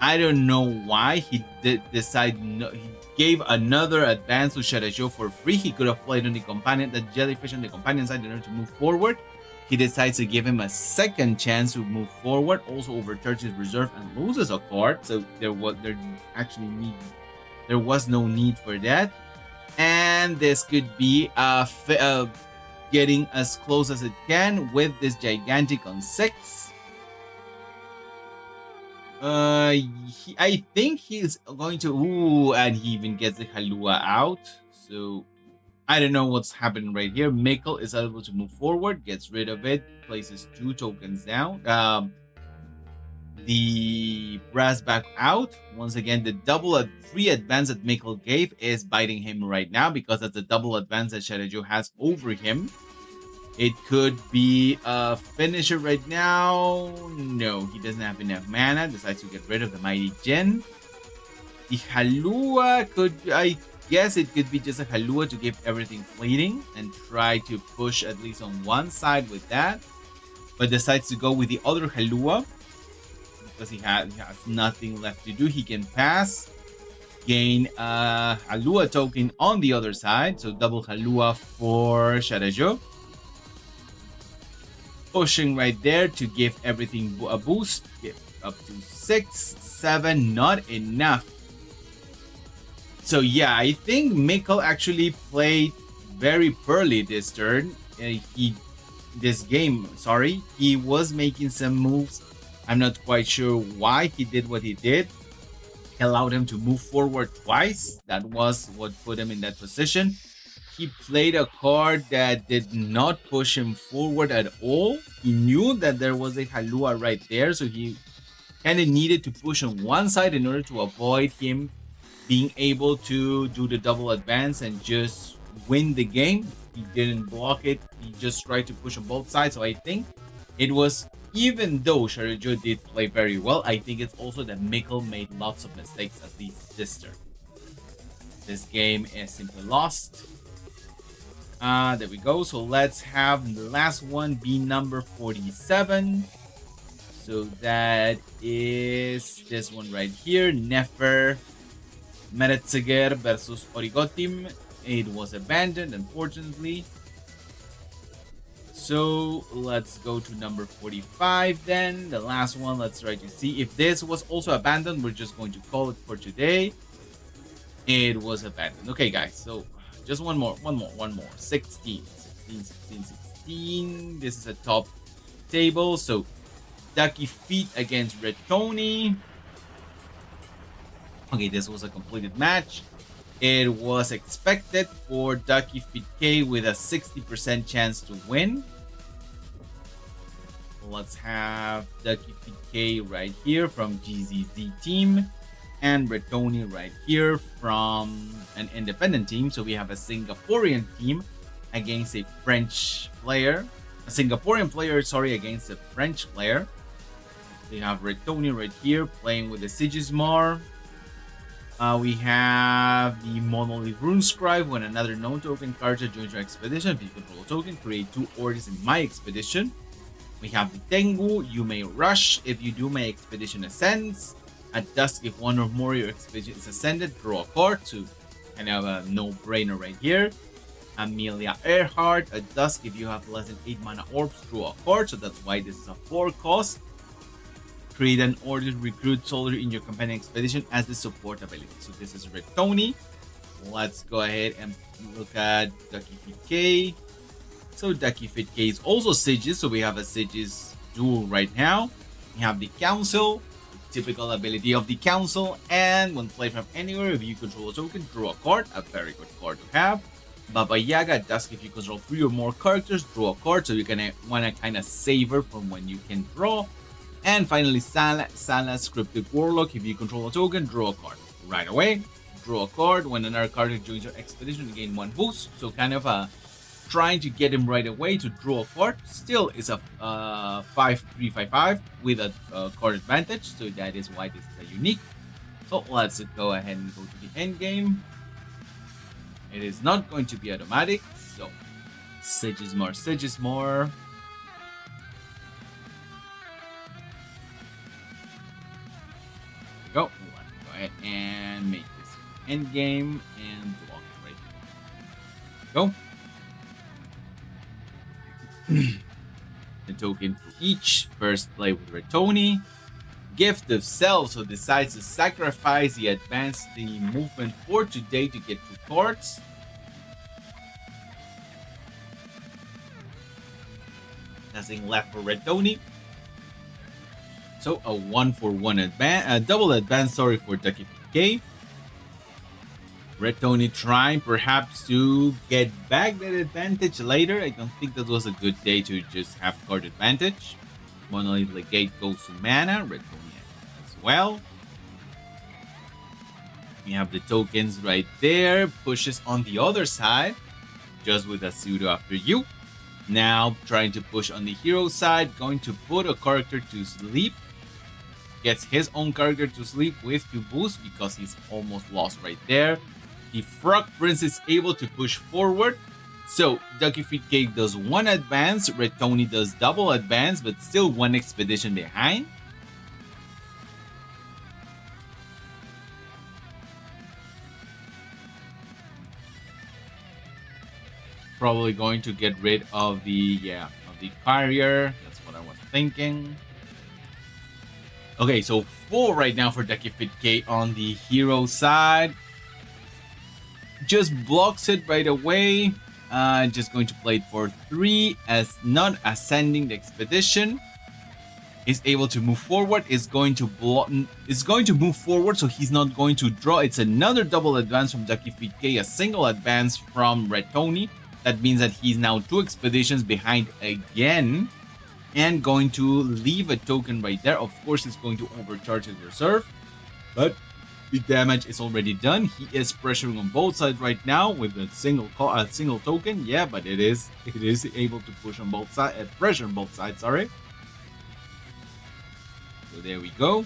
I don't know why he did decide. He gave another advance to Charajo for free. He could have played on the Jellyfish on the companion side in order to move forward. He decides to give him a second chance to move forward. Also overturns his reserve and loses a card. So there was no need for that. And this could be getting as close as it can with this Gigantic on 6. I think he's going to... and he even gets the Halua out. So I don't know what's happening right here. Mikkel is able to move forward, gets rid of it, places 2 tokens down. The Brass back out. Once again, the free advance that Mikkel gave is biting him right now because that's the double advance that Charajo has over him. It could be a finisher right now. No, he doesn't have enough mana. Decides to get rid of the Mighty Jin. The Halua I guess it could be just a Halua to give everything fleeting and try to push at least on one side with that. But decides to go with the other Halua because he has nothing left to do. He can pass, gain a Halua token on the other side. So double Halua for Charajo. Pushing right there to give everything a boost. Give up to 6, 7, not enough. So yeah, I think Mikkel actually played very poorly this turn. He was making some moves. I'm not quite sure why he did what he did. He allowed him to move forward twice. That was what put him in that position. He played a card that did not push him forward at all. He knew that there was a Halua right there, so he kind of needed to push on one side in order to avoid him being able to do the double advance and just win the game. He didn't block it. He just tried to push on both sides. So I think it was, even though Sharajo did play very well, I think it's also that Mikkel made lots of mistakes, at least this turn. This game is simply lost. There we go. So let's have the last one be number 47. So that is this one right here. Nefer Meretzeger versus Origotim. It was abandoned, unfortunately. So let's go to number 45 then. The last one. Let's try to see if this was also abandoned. We're just going to call it for today. It was abandoned. Okay, guys. So just one more. 16. This is a top table. So Ducky Feet against Red Tony. Okay, this was a completed match. It was expected for Ducky Feet K with a 60% chance to win. Let's have Ducky Feet K right here from GZZ team. And Red Tony right here from an independent team. So we have a Singaporean team against a French player. A Singaporean player, sorry, against a French player. We have Red Tony right here playing with the Sigismar. We have the Monolith Rune Scribe. When another known token carja joins your expedition, if you control a token, create 2 orders in my expedition. We have the Tengu. You may rush. If you do, my expedition ascends. At dusk, if one or more of your expedition is ascended, draw a card. So kind of a no-brainer right here. Amelia Earhart. At dusk, if you have less than 8 mana orbs, draw a card. So that's why this is a 4 cost. Create an ordered recruit soldier in your companion expedition as the support ability. So this is Red Tony. Let's go ahead and look at Ducky Feet K. So Ducky Feet K is also Sigis. So we have a Sigis duel right now. We have the Council. Typical ability of the Council, and when played from anywhere, if you control a token, draw a card. A very good card to have. Baba Yaga at dusk, if you control 3 or more characters, draw a card. So you're gonna want to kind of savor from when you can draw. And finally, Sala's Cryptic Warlock. If you control a token, draw a card right away. Draw a card. When another character joins your expedition, you gain 1 boost. So kind of trying to get him right away to draw a card. Still is a 5-3-5-5 with a card advantage. So that is why this is a unique. So let's go ahead and go to the end game. It is not going to be automatic. So Sigismar. Go. Let's go ahead and make this end game and block it right here. Go. The token for each. First play with Red Tony. Gift of Self, so decides to sacrifice the advance the movement for today to get 2 cards. Nothing left for Red Tony. So a 1-for-1 advance, a double advance, sorry, for Ducky K. Red Tony trying perhaps to get back that advantage later. I don't think that was a good day to just have card advantage. Monolith Legate goes to mana. Red Tony as well. We have the tokens right there. Pushes on the other side. Just with a pseudo after you. Now trying to push on the hero side. Going to put a character to sleep. Gets his own character to sleep with 2 boosts because he's almost lost right there. The Frog Prince is able to push forward. So Ducky Feet Cake does 1 advance. Red Tony does double advance, but still 1 expedition behind. Probably going to get rid of the carrier. That's what I was thinking. Okay, so 4 right now for Ducky Feet K on the hero side. Just blocks it right away. Just going to play it for 3 as not ascending the expedition. Is able to move forward. Is going to move forward, so he's not going to draw. It's another double advance from Ducky Feet K, a single advance from Red Tony. That means that he's now 2 expeditions behind again. And going to leave a token right there. Of course, it's going to overcharge his reserve. But The damage is already done. He is pressuring on both sides right now with a single token. Yeah, but it is able to push on both sides, pressure on both sides. Sorry. So there we go.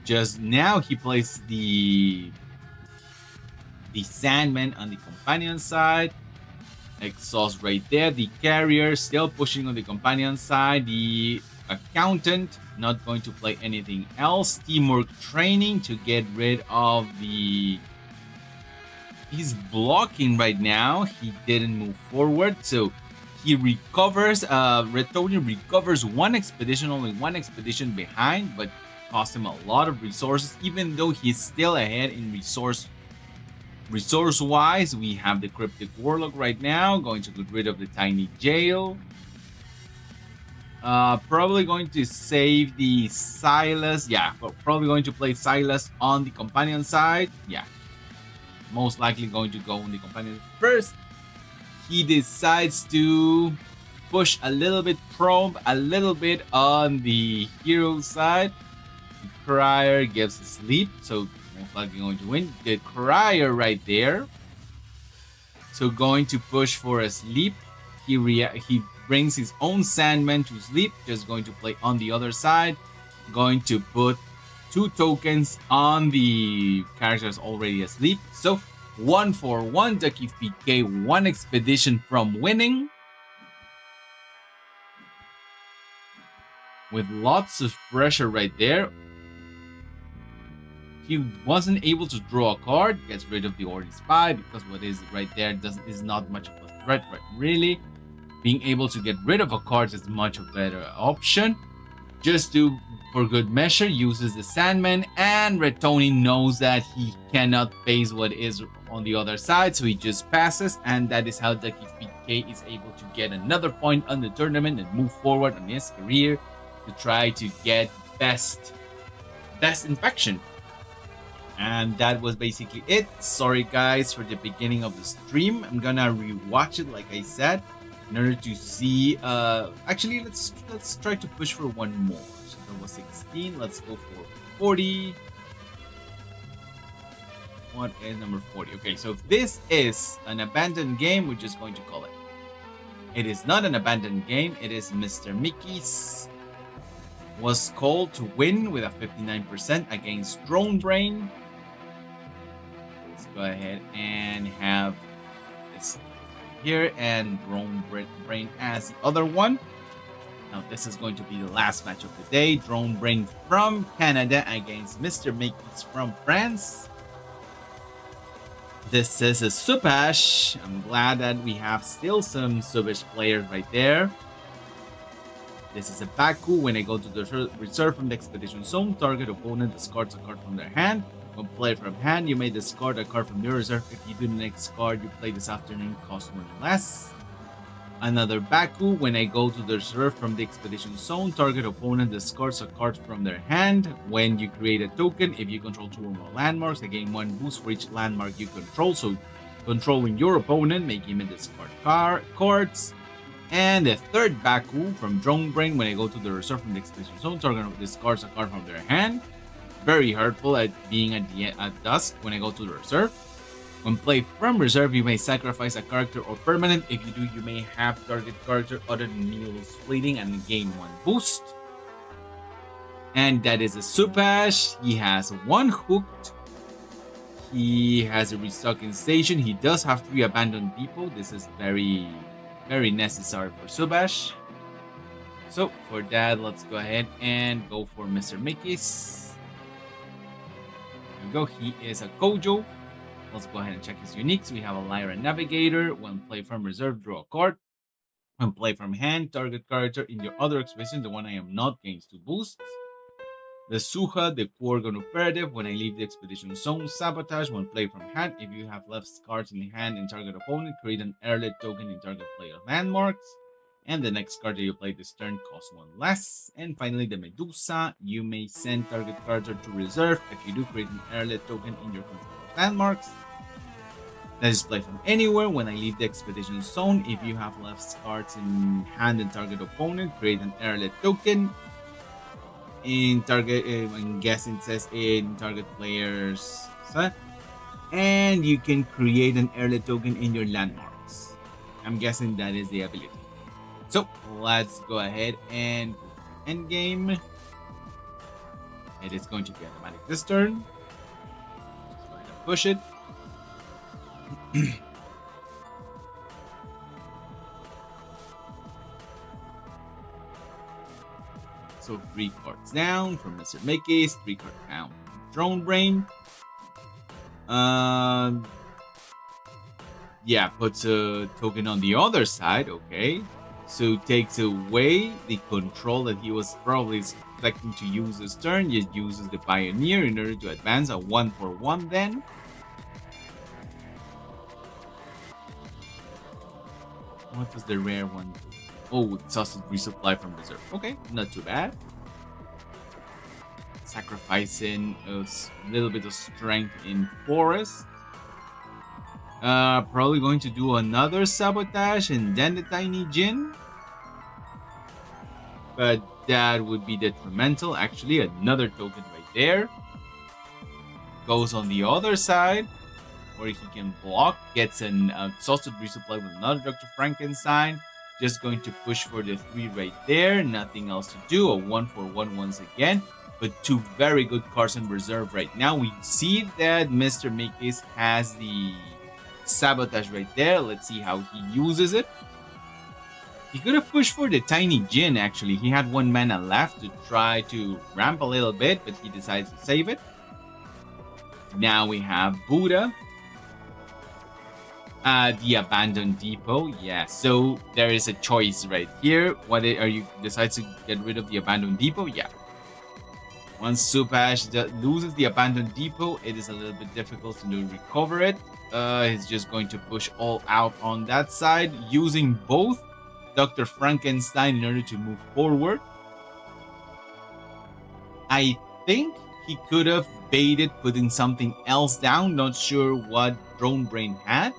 Just now he plays the Sandman on the companion side. Exhaust right there. The carrier still pushing on the companion side. The accountant not going to play anything else. Teamwork training to get rid of the... He's blocking right now. He didn't move forward, so he recovers. Retoni recovers one expedition, only one expedition behind, but cost him a lot of resources, even though he's still ahead in resource-wise. We have the Cryptic Warlock right now, going to get rid of the Tiny Jail. Probably going to save the Silas. Yeah, but probably going to play Silas on the companion side. Yeah, most likely going to go on the companion first. He decides to push a little bit, probe a little bit on the hero side. The Crier gives a sleep, so most likely going to win. The Crier right there. So going to push for a sleep. He brings his own Sandman to sleep. Just going to play on the other side. Going to put 2 tokens on the characters already asleep. So 1 for 1. Ducky PK 1 expedition from winning. With lots of pressure right there. He wasn't able to draw a card. Gets rid of the Ordi Spy because what is right there is not much of a threat, right? Really, being able to get rid of a card is much a better option. Just for good measure, uses the Sandman, and Retoni knows that he cannot face what is on the other side, so he just passes, and that is how Ducky PK is able to get another point on the tournament and move forward on his career to try to get best infection. And that was basically it. Sorry guys for the beginning of the stream. I'm gonna rewatch it like I said in order to see. Actually, let's try to push for one more. So that was 16. Let's go for 40. What is number 40? Okay, so if this is an abandoned game, we're just going to call it. It is not an abandoned game. It is Mr. Mickey's. Was called to win with a 59% against Drone Brain. Let's go ahead and have this here and Drone Brain as the other one. Now this is going to be the last match of the day. Drone Brain from Canada against Mr. Mickey's from France. This is a Subash. I'm glad that we have still some Subash players right there. This is a Baku. When I go to the reserve from the expedition zone, target opponent discards a card from their hand. When played from hand, you may discard a card from your reserve. If you do the next card you play this afternoon costs 1 or less. Another Baku. When I go to the reserve from the expedition zone, target opponent discards a card from their hand. When you create a token, if you control 2 or more landmarks, I gain 1 boost for each landmark you control. So controlling your opponent, make him discard cards. And the third Baku from Drone Brain. When I go to the reserve from the expedition zone, target discards a card from their hand. Very hurtful at being at dusk when I go to the reserve. When played from reserve, you may sacrifice a character or permanent. If you do, you may have target character other than Neil's fleeting and gain 1 boost. And that is a Supash. He has 1 hooked. He has a restocking station. He does have 3 abandoned people. This is very necessary for Subash. So for that, let's go ahead and go for Mr. Mickey's. There we go. He is a Kojo. Let's go ahead and check his uniques. We have a Lyra Navigator. When play from reserve, draw a card. When play from hand, target character in your other expedition, the one I am not, gains 2 boosts. The Suha, the Quargon Operative. When I leave the expedition zone, sabotage. When play from hand, if you have left cards in the hand in target opponent, create an airlet token in target player landmarks. And the next card that you play this turn costs 1 less. And finally, the Medusa. You may send target character to reserve. If you do, create an airlet token in your control of landmarks. That is play from anywhere. When I leave the expedition zone, if you have left cards in hand and target opponent, create an airlet token. in target. I'm guessing it says in target players. And you can create an early token in your landmarks. I'm guessing that is the ability. So let's go ahead and end game. It is going to be automatic this turn. Just go ahead and push it. So 3 cards down from Mr. Mickey's, 3 cards down from Drone Brain. Yeah, puts a token on the other side, okay. So takes away the control that he was probably expecting to use this turn. Just uses the Pioneer in order to advance a 1/1 then. What was the rare one? Oh, Sausage Resupply from Reserve. Okay, not too bad. Sacrificing a little bit of strength in Forest. Probably going to do another Sabotage and then the Tiny Djinn. But that would be detrimental. Actually, another token right there. Goes on the other side, where he can block. Gets an Sausage Resupply with another Dr. Frankenstein. Just going to push for the 3 right there. Nothing else to do. A 1/1 once again. But 2 very good cards in reserve right now. We see that Mr. Mickey's has the Sabotage right there. Let's see how he uses it. He could have pushed for the Tiny Djinn, actually. He had 1 mana left to try to ramp a little bit, but he decides to save it. Now we have Buddha. The Abandoned Depot. Yeah, so there is a choice right here. What are you decide to get rid of the Abandoned Depot? Yeah. Once Supash loses the Abandoned Depot, it is a little bit difficult to recover it. He's just going to push all out on that side, using both Dr. Frankenstein in order to move forward. I think he could have baited putting something else down. Not sure what Drone Brain had,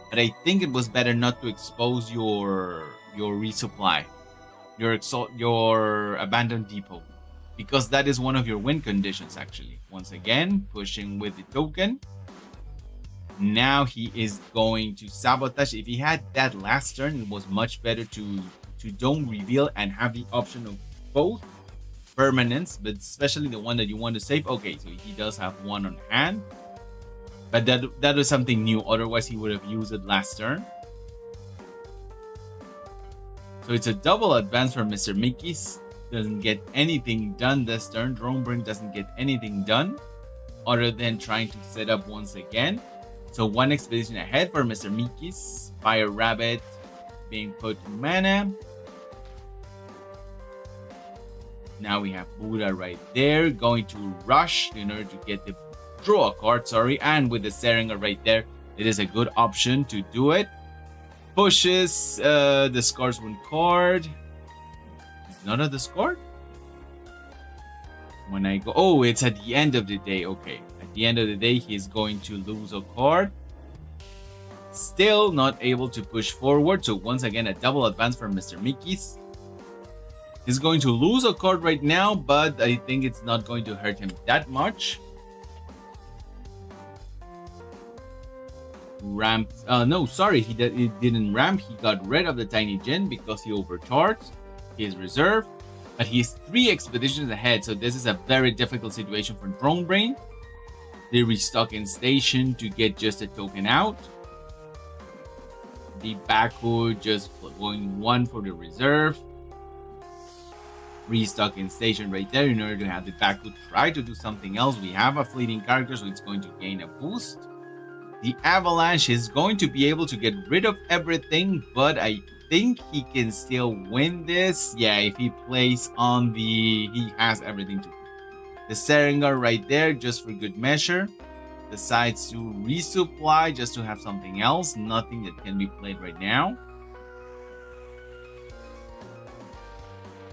but I think it was better not to expose your resupply, your Abandoned Depot, because that is one of your win conditions, actually. Once again, pushing with the token. Now he is going to Sabotage. If he had that last turn, it was much better to don't reveal and have the option of both permanents, but especially the one that you want to save. Okay, so he does have 1 on hand, but that was something new. Otherwise, he would have used it last turn. So it's a double advance for Mr. Mickey's. Doesn't get anything done this turn. Drone Brain doesn't get anything done other than trying to set up once again. So 1 expedition ahead for Mr. Mickey's. Fire Rabbit being put to mana. Now we have Buddha right there, going to rush in order to get the draw a card, sorry. And with the Seringa right there, it is a good option to do it. Pushes, discards 1 card. It's not a discard? When I go, oh, it's at the end of the day. Okay, at the end of the day, he's going to lose a card. Still not able to push forward. So once again, a double advance from Mr. Mickey's. He's going to lose a card right now, but I think it's not going to hurt him that much. Ramp. No, sorry, he didn't ramp. He got rid of the Tiny Djinn because he overcharged his reserve. But he's 3 expeditions ahead, so this is a very difficult situation for Drone Brain. They restock in station to get just a token out. The Baku just going 1 for the reserve. Restock in station right there in order to have the Baku try to do something else. We have a fleeting character, so it's going to gain a boost. The Avalanche is going to be able to get rid of everything, but I think he can still win this. Yeah, if he plays on the... he has everything to do. The Seringa right there, just for good measure. Decides to resupply just to have something else. Nothing that can be played right now.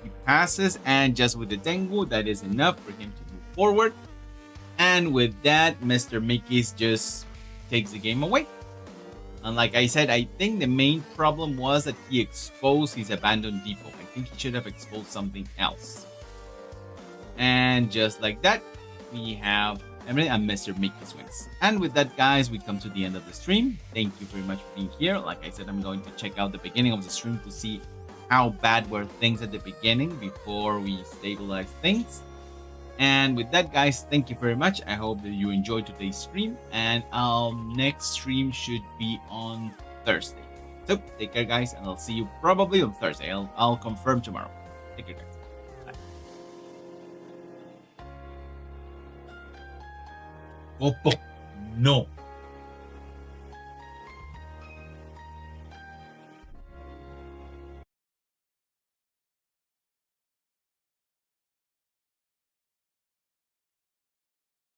He passes, and just with the Tengu, that is enough for him to move forward. And with that, Mr. Mickey's just takes the game away. And like I said, I think the main problem was that he exposed his Abandoned Depot. I think he should have exposed something else. And just like that, we have Emily and Mr. Mickey Swings. And with that, guys, we come to the end of the stream. Thank you very much for being here. Like I said, I'm going to check out the beginning of the stream to see how bad were things at the beginning before we stabilize things. And with that, guys, thank you very much. I hope that you enjoyed today's stream. And our next stream should be on Thursday. So take care, guys, and I'll see you probably on Thursday. I'll confirm tomorrow. Take care, guys. Bye. Opo. No.